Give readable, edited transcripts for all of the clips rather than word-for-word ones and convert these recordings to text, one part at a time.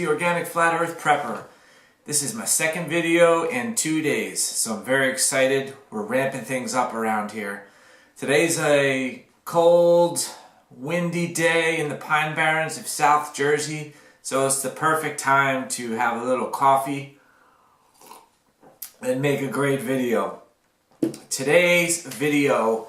the Organic Flat Earth Prepper. This is my second video in 2 days, so I'm very excited. We're ramping things up around here. Today's a cold, windy day in the Pine Barrens of South Jersey, so it's the perfect time to have a little coffee and make a great video. Today's video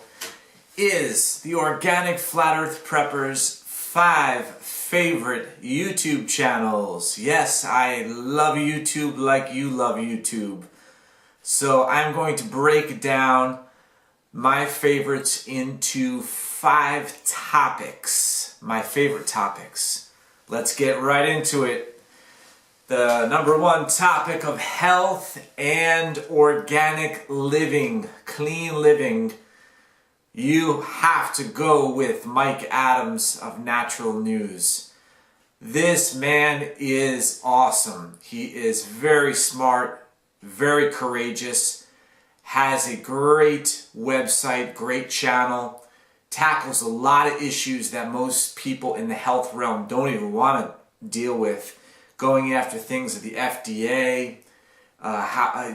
is the Organic Flat Earth Prepper's 5 favorite YouTube channels. Yes, I love YouTube like you love YouTube. So I'm going to break down my favorites into 5 topics. My favorite topics. Let's get right into it. The number 1 topic of health and organic living, clean living. You have to go with Mike Adams of Natural News. This man is awesome. He is very smart, very courageous, has a great website, great channel, tackles a lot of issues that most people in the health realm don't even want to deal with, going after things of the FDA,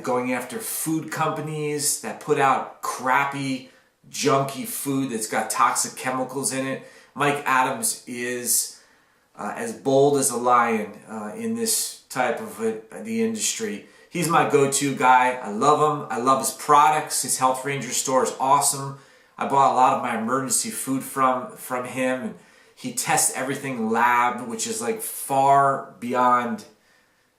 going after food companies that put out crappy, junky food that's got toxic chemicals in it. Mike Adams is as bold as a lion in this type of the industry. He's my go-to guy. I love him. I love his products. His Health Ranger store is awesome. I bought a lot of my emergency food from him, and he tests everything lab, which is like far beyond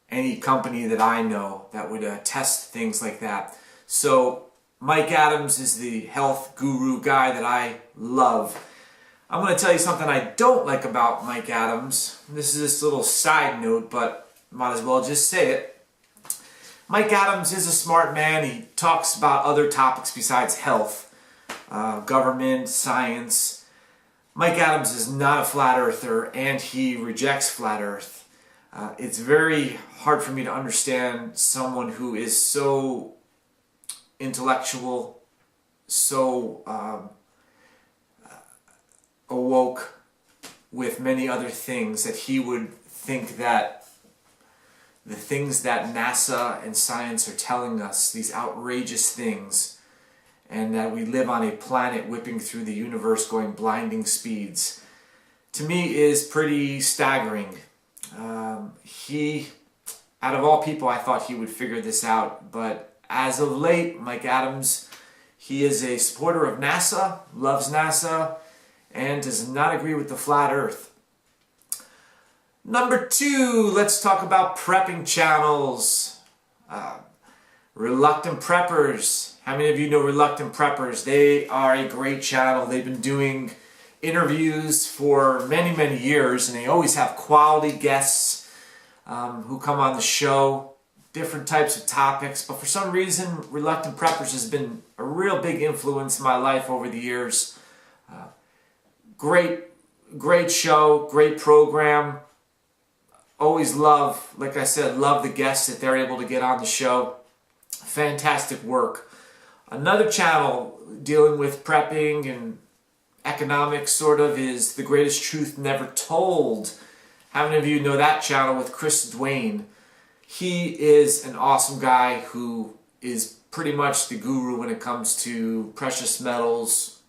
any company that I know that would test things like that. So Mike Adams is the health guru guy that I love. I'm going to tell you something I don't like about Mike Adams. This is this little side note, but might as well just say it. Mike Adams is a smart man. He talks about other topics besides health, government, science. Mike Adams is not a flat earther, and he rejects flat earth. It's very hard for me to understand someone who is so intellectual, so awoke with many other things, that he would think that the things that NASA and science are telling us, these outrageous things, and that we live on a planet whipping through the universe going blinding speeds, to me is pretty staggering. Out of all people, I thought he would figure this out, but as of late, Mike Adams, he is a supporter of NASA, loves NASA, and does not agree with the flat earth. Number 2, let's talk about prepping channels. Reluctant Preppers. How many of you know Reluctant Preppers? They are a great channel. They've been doing interviews for many, many years, and they always have quality guests who come on the show. Different types of topics, but for some reason Reluctant Preppers has been a real big influence in my life over the years. Great show, great program. Always love, like I said, love the guests that they're able to get on the show. Fantastic work. Another channel dealing with prepping and economics sort of is The Greatest Truth Never Told. How many of you know that channel with Chris Duane? He is an awesome guy who is pretty much the guru when it comes to precious metals,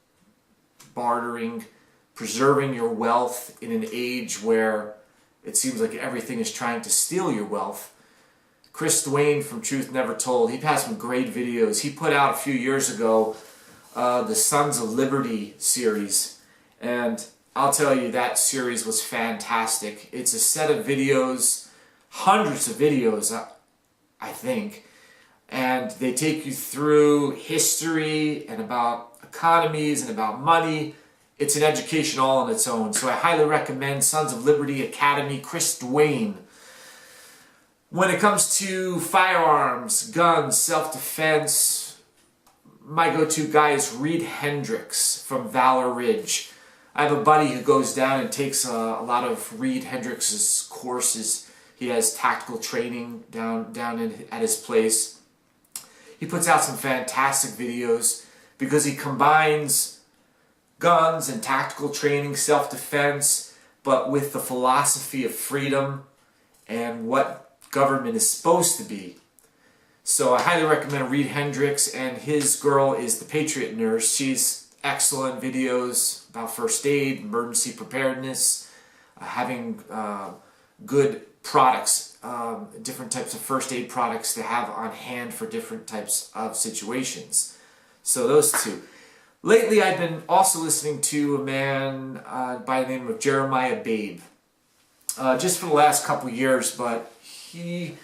bartering, preserving your wealth in an age where it seems like everything is trying to steal your wealth. Chris Duane from Truth Never Told, he has some great videos. He put out a few years ago the Sons of Liberty series, and I'll tell you, that series was fantastic. It's a set of videos, hundreds of videos, I think, and they take you through history and about economies and about money. It's an education all on its own, so I highly recommend Sons of Liberty Academy, Chris Duane. When it comes to firearms, guns, self-defense, my go-to guy is Reed Hendricks from Valor Ridge. I have a buddy who goes down and takes a lot of Reed Hendricks' courses. He has tactical training down at his place. He puts out some fantastic videos because he combines guns and tactical training, self-defense, but with the philosophy of freedom and what government is supposed to be. So I highly recommend Reed Hendricks, and his girl is the Patriot Nurse. She's excellent videos about first aid, emergency preparedness, having good products, different types of first aid products to have on hand for different types of situations. So those two. Lately I've been also listening to a man by the name of Jeremiah Babe. Just for the last couple years, but he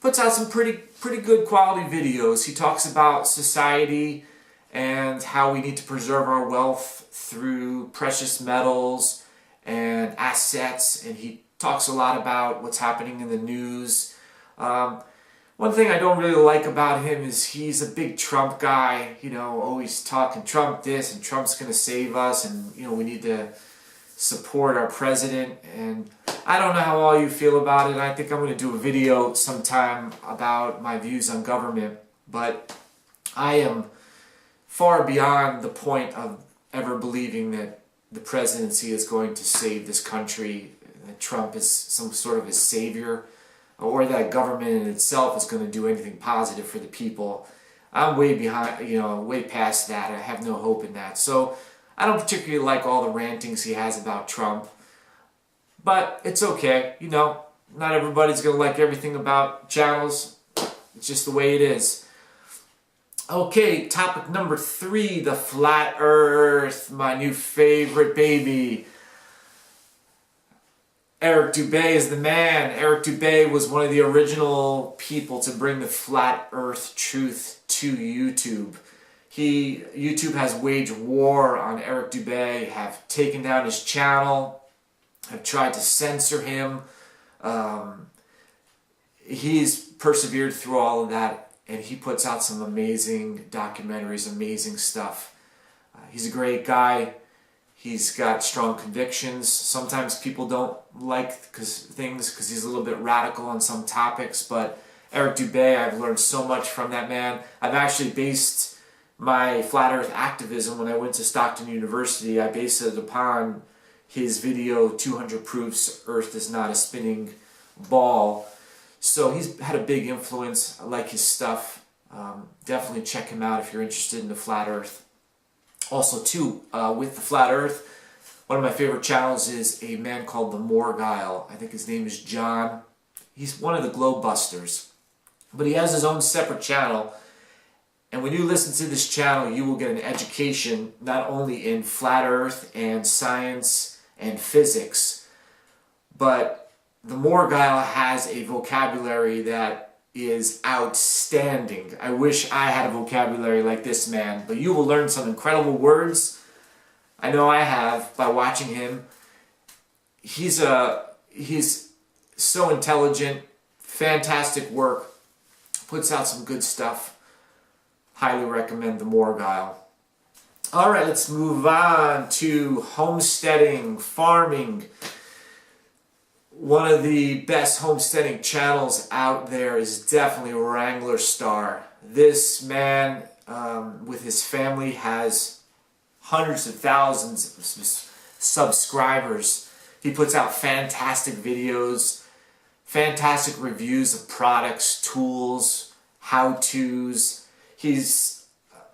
puts out some pretty good quality videos. He talks about society and how we need to preserve our wealth through precious metals and assets, and he talks a lot about what's happening in the news. One thing I don't really like about him is he's a big Trump guy, you know, always talking Trump this and Trump's going to save us, and you know, we need to support our president. And I don't know how all you feel about it. I think I'm going to do a video sometime about my views on government, but I am far beyond the point of ever believing that the presidency is going to save this country, that Trump is some sort of a savior, or that government in itself is going to do anything positive for the people. I'm way behind, you know, way past that. I have no hope in that. So I don't particularly like all the rantings he has about Trump, but it's okay. You know, not everybody's going to like everything about channels. It's just the way it is. Okay, topic number 3, the flat earth, my new favorite baby. Eric Dubay is the man. Eric Dubay was one of the original people to bring the flat earth truth to YouTube. YouTube has waged war on Eric Dubay, have taken down his channel, have tried to censor him. He's persevered through all of that, and he puts out some amazing documentaries, amazing stuff. He's a great guy. He's got strong convictions. Sometimes people don't like things because he's a little bit radical on some topics, but Eric Dubay, I've learned so much from that man. I've actually based my flat earth activism when I went to Stockton University. I based it upon his video, 200 Proofs Earth is Not a Spinning Ball. So he's had a big influence. I like his stuff. Definitely check him out if you're interested in the flat earth. Also, too, with the flat earth, one of my favorite channels is a man called the Morgile. I think his name is John. He's one of the Globebusters. But he has his own separate channel. And when you listen to this channel, you will get an education not only in flat earth and science and physics, but the Morgile has a vocabulary that is outstanding. I wish I had a vocabulary like this man, but you will learn some incredible words. I know I have by watching him. He's so intelligent, fantastic work, puts out some good stuff. Highly recommend the Morgile. All right, let's move on to homesteading, farming. One of the best homesteading channels out there is definitely Wrangler Star. This man, with his family, has hundreds of thousands of subscribers. He puts out fantastic videos, fantastic reviews of products, tools, how-tos. He's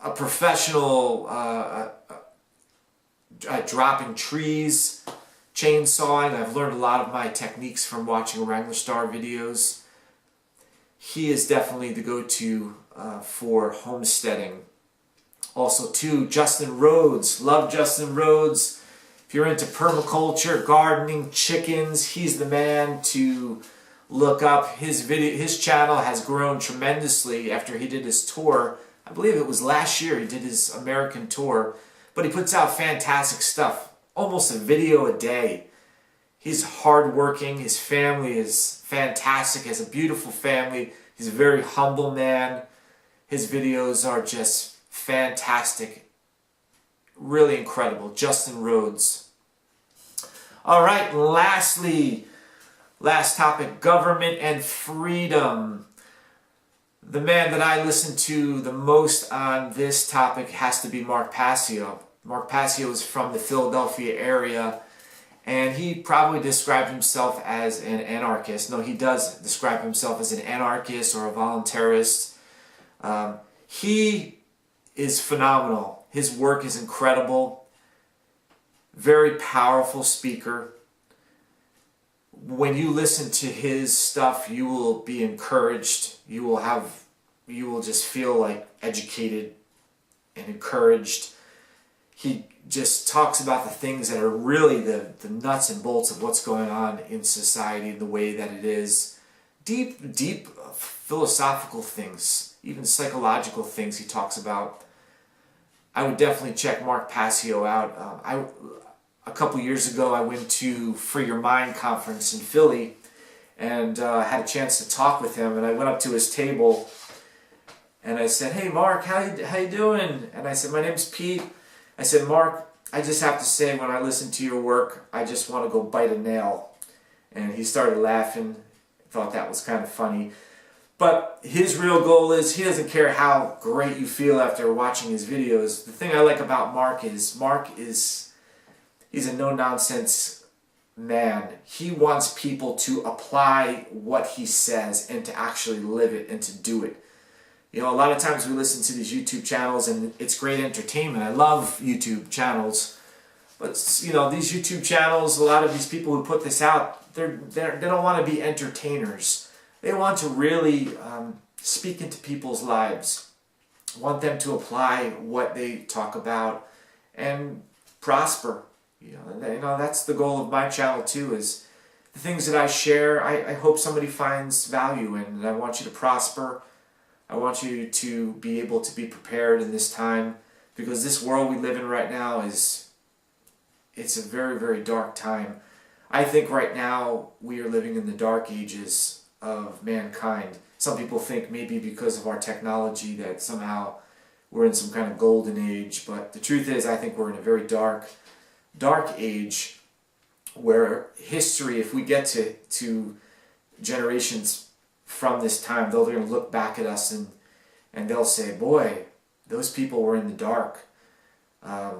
a professional at dropping trees, chainsawing. I've learned a lot of my techniques from watching Wrangler Star videos. He is definitely the go-to for homesteading. Also, too, Justin Rhodes. Love Justin Rhodes. If you're into permaculture, gardening, chickens, he's the man to look up. His channel has grown tremendously after he did his tour. I believe it was last year he did his American tour. But he puts out fantastic stuff. Almost a video a day. He's hardworking. His family is fantastic. He has a beautiful family. He's a very humble man. His videos are just fantastic. Really incredible. Justin Rhodes. All right, lastly, last topic, government and freedom. The man that I listen to the most on this topic has to be Mark Passio. Mark Passio is from the Philadelphia area, And he probably described himself as an anarchist. No, he does describe himself as an anarchist or a voluntarist. He is phenomenal. His work is incredible. Very powerful speaker. When you listen to his stuff, you will be encouraged. You will just feel like educated and encouraged. He just talks about the things that are really the nuts and bolts of what's going on in society, the way that it is. Deep philosophical things, even psychological things he talks about. I would definitely check Mark Passio out. A couple years ago, I went to Free Your Mind conference in Philly and had a chance to talk with him. And I went up to his table and I said, "Hey, Mark, how you doing?" And I said, "My name's Pete." I said, "Mark, I just have to say, when I listen to your work, I just want to go bite a nail." And he started laughing. Thought that was kind of funny. But his real goal is, he doesn't care how great you feel after watching his videos. The thing I like about Mark is he's a no-nonsense man. He wants people to apply what he says and to actually live it and to do it. You know, a lot of times we listen to these YouTube channels and it's great entertainment. I love YouTube channels. But, you know, these YouTube channels, a lot of these people who put this out, they don't want to be entertainers. They want to really speak into people's lives. Want them to apply what they talk about and prosper. You know, that's the goal of my channel too, is the things that I share, I hope somebody finds value in, and I want you to prosper. I want you to be able to be prepared in this time, because this world we live in right now it's a very, very dark time. I think right now we are living in the dark ages of mankind. Some people think maybe because of our technology that somehow we're in some kind of golden age, but the truth is I think we're in a very dark age where history, if we get to generations from this time, they're going to look back at us and they'll say, boy, those people were in the dark.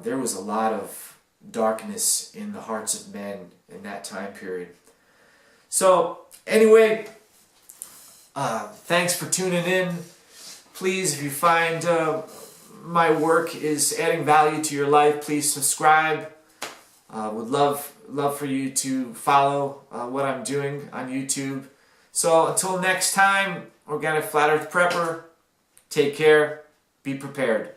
There was a lot of darkness in the hearts of men in that time period. So anyway, thanks for tuning in. Please, if you find my work is adding value to your life, please subscribe. Would love for you to follow what I'm doing on YouTube. So until next time, Organic Flat Earth Prepper, take care, be prepared.